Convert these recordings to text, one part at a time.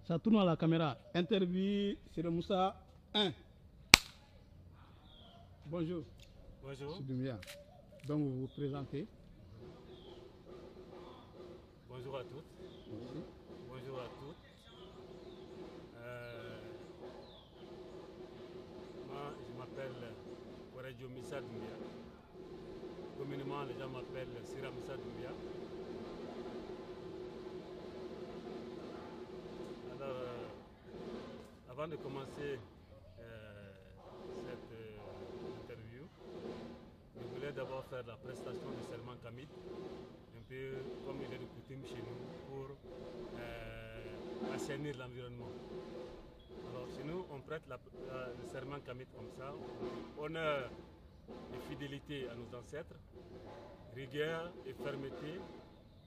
Ça tourne à la caméra. Interview sur Moussa 1. Bonjour. Bonjour. Donc vous vous présentez. Bonjour à toutes. Merci. Bonjour à toutes. Moi, je m'appelle Korejo Missa Doumbia. Communément, les gens m'appellent Sira Missa Doumbia. Alors, avant de commencer cette interview, je voulais d'abord faire la prestation du serment Kamit, un peu comme il est de coutume chez nous, pour assainir l'environnement. Alors chez nous, on prête le serment Kamit comme ça, honneur et fidélité à nos ancêtres, rigueur et fermeté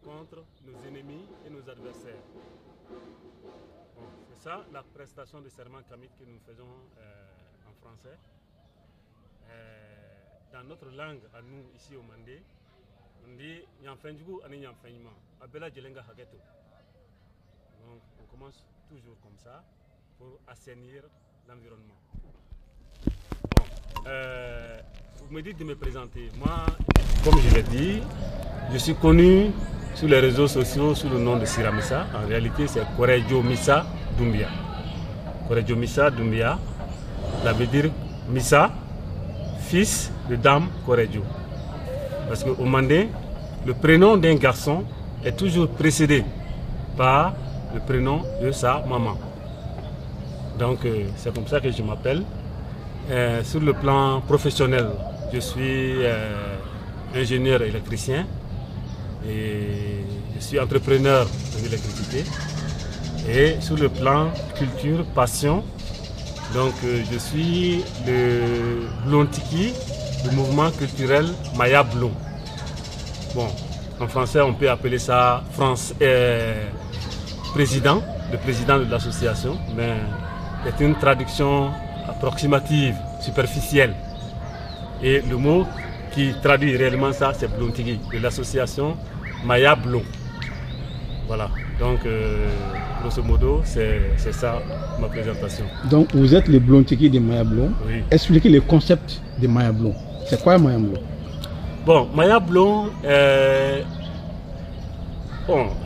contre nos ennemis et nos adversaires. Bon, c'est ça la prestation de serment Kamit que nous faisons en français. Dans notre langue, à nous, ici au Mandé, on dit Nyamfenjou ani Nyamfenjma, Abela Djelenga Hageto. Donc on commence toujours comme ça pour assainir l'environnement. Bon, vous me dites de me présenter. Moi, comme je l'ai dit, je suis connu sur les réseaux sociaux sous le nom de Sira Missa. En réalité, c'est Korejo Missa Doumbia. Korejo Missa Doumbia, ça veut dire Missa, fils de Dame Korejo. Parce qu'au Mandé, le prénom d'un garçon est toujours précédé par le prénom de sa maman. Donc c'est comme ça que je m'appelle. Sur le plan professionnel, je suis ingénieur électricien et je suis entrepreneur en électricité. Et sur le plan culture, passion, donc je suis le Blontiki, le mouvement culturel Maya Blon. Bon, en français on peut appeler ça président, le président de l'association, mais c'est une traduction approximative, superficielle. Et le mot qui traduit réellement ça, c'est Blontiki, de l'association Maya Blon. Voilà, donc grosso modo, c'est ça ma présentation. Donc vous êtes le Blontiki de Maya Blon. Oui. Expliquez le concept de Maya Blon. C'est quoi Maya Blon? Bon, Maya Blon,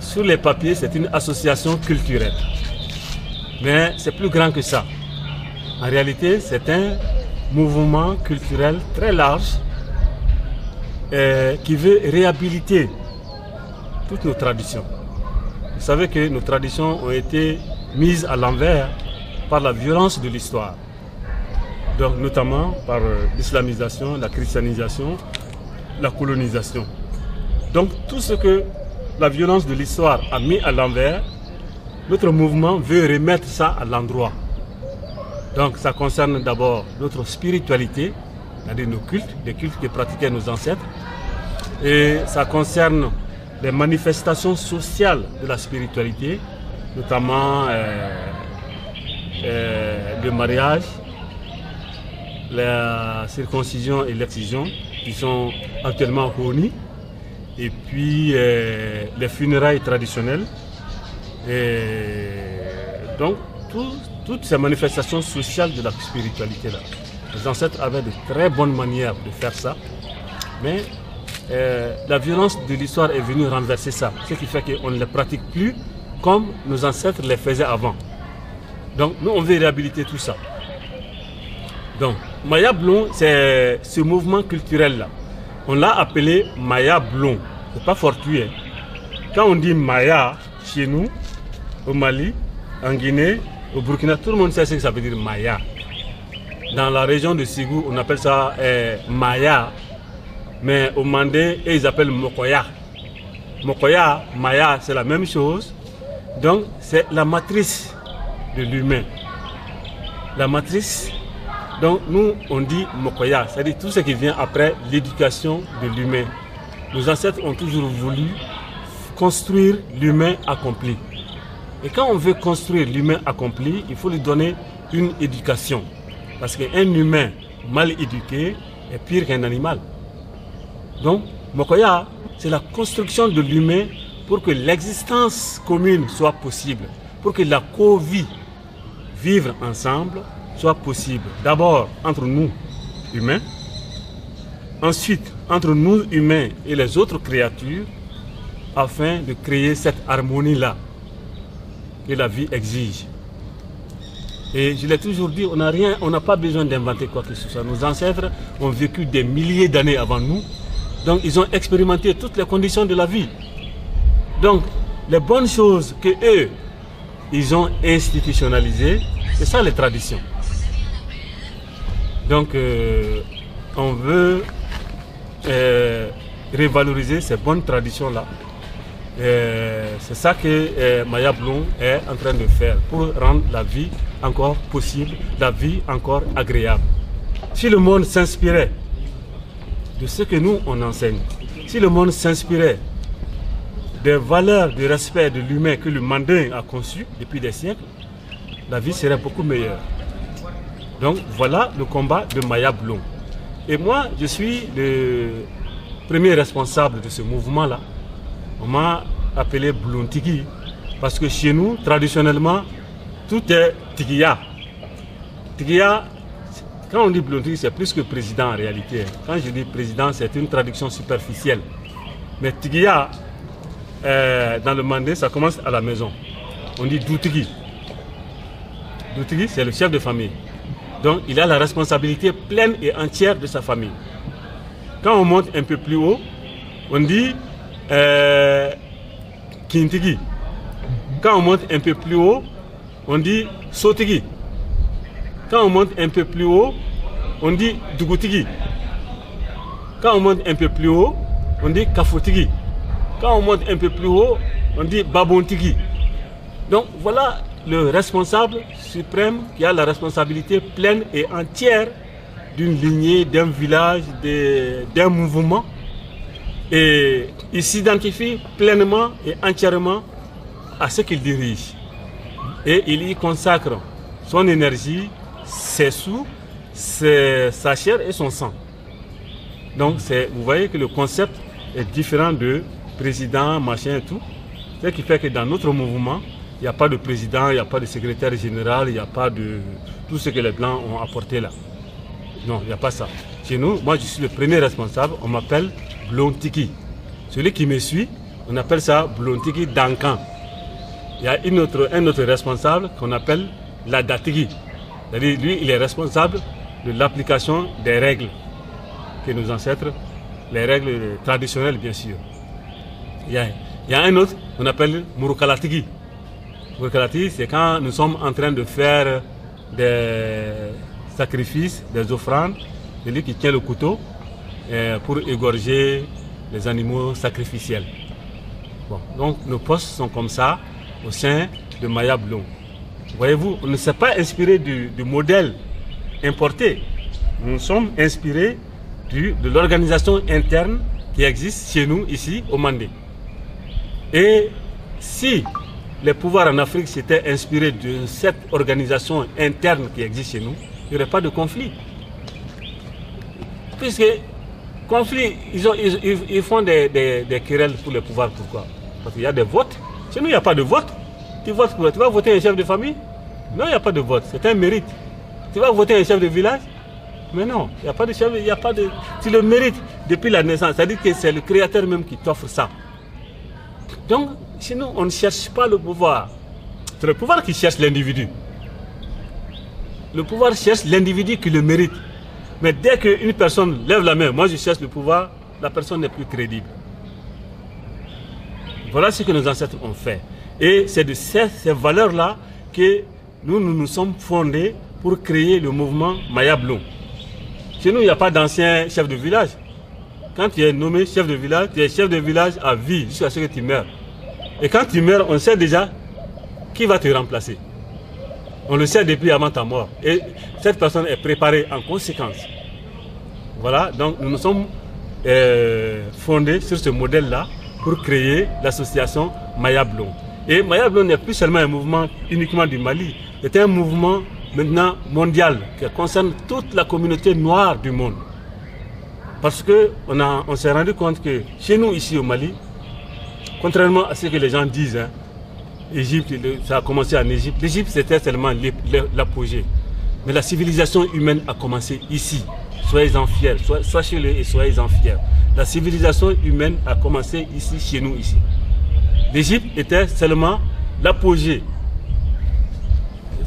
sur les papiers, c'est une association culturelle. Mais c'est plus grand que ça. En réalité, c'est un mouvement culturel très large qui veut réhabiliter toutes nos traditions. Vous savez que nos traditions ont été mises à l'envers par la violence de l'histoire. Donc notamment par l'islamisation, la christianisation, la colonisation. Donc tout ce que la violence de l'histoire a mis à l'envers, notre mouvement veut remettre ça à l'endroit. Donc ça concerne d'abord notre spiritualité, c'est-à-dire nos cultes, les cultes que pratiquaient nos ancêtres. Et ça concerne les manifestations sociales de la spiritualité, notamment le mariage, la circoncision et l'excision, qui sont actuellement réunis, et puis les funérailles traditionnelles. Et donc, toutes ces manifestations sociales de la spiritualité-là. Les ancêtres avaient de très bonnes manières de faire ça, mais la violence de l'histoire est venue renverser ça, ce qui fait qu'on ne les pratique plus comme nos ancêtres les faisaient avant. Donc, nous, on veut réhabiliter tout ça. Donc, Maya Blon, c'est ce mouvement culturel-là. On l'a appelé Maya Blon. C'est pas fortuit. Quand on dit Maya, chez nous, au Mali, en Guinée, au Burkina, tout le monde sait ce que ça veut dire Maya. Dans la région de Ségou, on appelle ça Maya. Mais au Mandé, ils appellent Mokoya. Mokoya, Maya, c'est la même chose. Donc, c'est la matrice de l'humain. La matrice. Donc nous, on dit Mokoya, c'est-à-dire tout ce qui vient après l'éducation de l'humain. Nos ancêtres ont toujours voulu construire l'humain accompli. Et quand on veut construire l'humain accompli, il faut lui donner une éducation. Parce qu'un humain mal éduqué est pire qu'un animal. Donc, Mokoya, c'est la construction de l'humain pour que l'existence commune soit possible. pour que la co-vie, vivre ensemble, soit possible. D'abord entre nous, humains, ensuite entre nous, humains, et les autres créatures, afin de créer cette harmonie-là que la vie exige. Et je l'ai toujours dit, on n'a pas besoin d'inventer quoi que ce soit. Nos ancêtres ont vécu des milliers d'années avant nous, donc ils ont expérimenté toutes les conditions de la vie. Donc, les bonnes choses que eux, ils ont institutionnalisées, c'est ça les traditions. Donc, on veut revaloriser ces bonnes traditions-là. C'est ça que Maya Bloom est en train de faire pour rendre la vie encore possible, la vie encore agréable. Si le monde s'inspirait de ce que nous on enseigne, si le monde s'inspirait des valeurs de respect de l'humain que le Mandin a conçu depuis des siècles, la vie serait beaucoup meilleure. Donc voilà le combat de Maya Bloom. Et moi, je suis le premier responsable de ce mouvement-là. On m'a appelé Bloom Tigui parce que chez nous, traditionnellement, tout est Tigiya. Tigiya, quand on dit Bloom Tigui, c'est plus que président en réalité. Quand je dis président, c'est une traduction superficielle. Mais Tigiya, dans le Mandé, ça commence à la maison. On dit Doutigui. Doutigui, c'est le chef de famille. Donc, il a la responsabilité pleine et entière de sa famille. Quand on monte un peu plus haut, on dit Kintigi. Quand on monte un peu plus haut, on dit Sotigi. Quand on monte un peu plus haut, on dit Dugutigi. Quand on monte un peu plus haut, on dit Kafotigi. Quand on monte un peu plus haut, on dit Babontigi. Donc voilà le responsable suprême qui a la responsabilité pleine et entière d'une lignée, d'un village, d'un mouvement. Et il s'identifie pleinement et entièrement à ce qu'il dirige. Et il y consacre son énergie, ses sous, sa chair et son sang. Donc vous voyez que le concept est différent de président, machin et tout. Ce qui fait que dans notre mouvement, il n'y a pas de président, il n'y a pas de secrétaire général, il n'y a pas de tout ce que les Blancs ont apporté là. Non, il n'y a pas ça. Chez nous, moi je suis le premier responsable, on m'appelle Bloom Tigui. Celui qui me suit, on appelle ça Bloom Tigui Dankan. Il y a un autre responsable qu'on appelle Ladatigui. C'est-à-dire, lui, il est responsable de l'application des règles que nos ancêtres, les règles traditionnelles bien sûr. Il y a un autre qu'on appelle Murukalatigi. Murukalatigi, c'est quand nous sommes en train de faire des sacrifices, des offrandes, celui qui tient le couteau pour égorger les animaux sacrificiels. Bon, donc nos postes sont comme ça au sein de Maya Bloom. Voyez-vous, on ne s'est pas inspiré du modèle importé. Nous sommes inspirés de l'organisation interne qui existe chez nous, ici, au Mandé. Et si les pouvoirs en Afrique s'étaient inspirés de cette organisation interne qui existe chez nous, il n'y aurait pas de conflit. Puisque, conflit, ils font des querelles pour le pouvoir. Pourquoi? Parce qu'il y a des votes. Chez nous, il n'y a pas de vote. Tu votes pour, tu vas voter un chef de famille? Non, il n'y a pas de vote. C'est un mérite. Tu vas voter un chef de village? Mais non, il n'y a pas de chef, il n'y a pas de... Tu le mérites depuis la naissance. C'est-à-dire que c'est le Créateur même qui t'offre ça. Donc, chez nous, on ne cherche pas le pouvoir. C'est le pouvoir qui cherche l'individu. Le pouvoir cherche l'individu qui le mérite. Mais dès qu'une personne lève la main, moi je cherche le pouvoir, la personne n'est plus crédible. Voilà ce que nos ancêtres ont fait. Et c'est de ces valeurs-là que nous sommes fondés pour créer le mouvement Maya Bloom. Chez nous, il n'y a pas d'ancien chef de village. Quand tu es nommé chef de village, tu es chef de village à vie jusqu'à ce que tu meurs. Et quand tu meurs, on sait déjà qui va te remplacer. On le sait depuis avant ta mort. Et cette personne est préparée en conséquence. Voilà, donc nous nous sommes fondés sur ce modèle-là pour créer l'association Maya Bloom. Et Maya Bloom n'est plus seulement un mouvement uniquement du Mali, c'est un mouvement maintenant mondial qui concerne toute la communauté noire du monde. Parce qu'on s'est rendu compte que chez nous ici au Mali, contrairement à ce que les gens disent, Égypte, ça a commencé en Égypte. L'Égypte, c'était seulement l'apogée. Mais la civilisation humaine a commencé ici. Soyez-en fiers, sachez-le et soyez-en fiers. La civilisation humaine a commencé ici, chez nous, ici. L'Égypte était seulement l'apogée.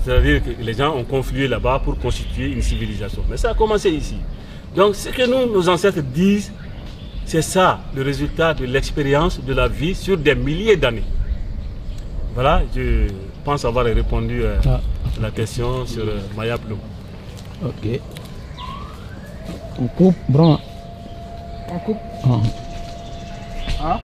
C'est-à-dire que les gens ont conflué là-bas pour constituer une civilisation. Mais ça a commencé ici. Donc ce que nos ancêtres disent, c'est ça, le résultat de l'expérience de la vie sur des milliers d'années. Voilà, je pense avoir répondu à la question sur Maya Ploum. Ok. On coupe, bro. On coupe.